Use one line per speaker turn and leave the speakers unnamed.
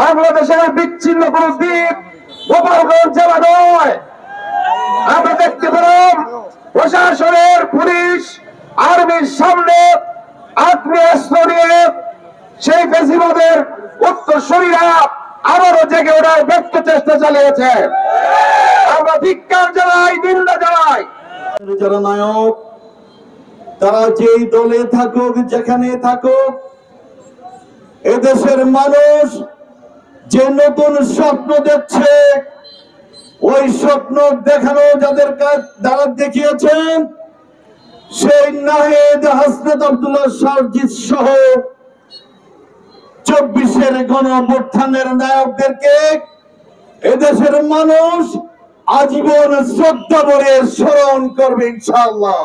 বাংলাদেশের বিচ্ছিন্ন কোন দ্বীপ গোপালগঞ্জ জেলা নয়। আমরা দেখতে পেলাম প্রশাসনের, পুলিশ, আর্মির সামনে আগ্নেয়াস্ত্র নিয়ে সেই ফ্যাসিবাদের উত্তরসূরিরা আবারও জেগে ওঠার ব্যর্থ চেষ্টা চালিয়েছে। আমরা ধিক্কার জানাই, নিন্দা জানাই।
যারা নায়ক, তারা যেই দলে থাকুক, যেখানে থাকুক, এদেশের মানুষ যে নতুন স্বপ্ন দেখছে, ওই স্বপ্ন দেখানো যাদের দ্বারা দেখিয়েছেন, সেই নাহিদ, হাসনাত আব্দুল্লাহ, সারজিৎ সহ 24-এর গণঅভ্যুত্থানের নায়কদেরকে এদেশের মানুষ আজীবন শ্রদ্ধা ভরে স্মরণ করবে ইনশাআল্লাহ।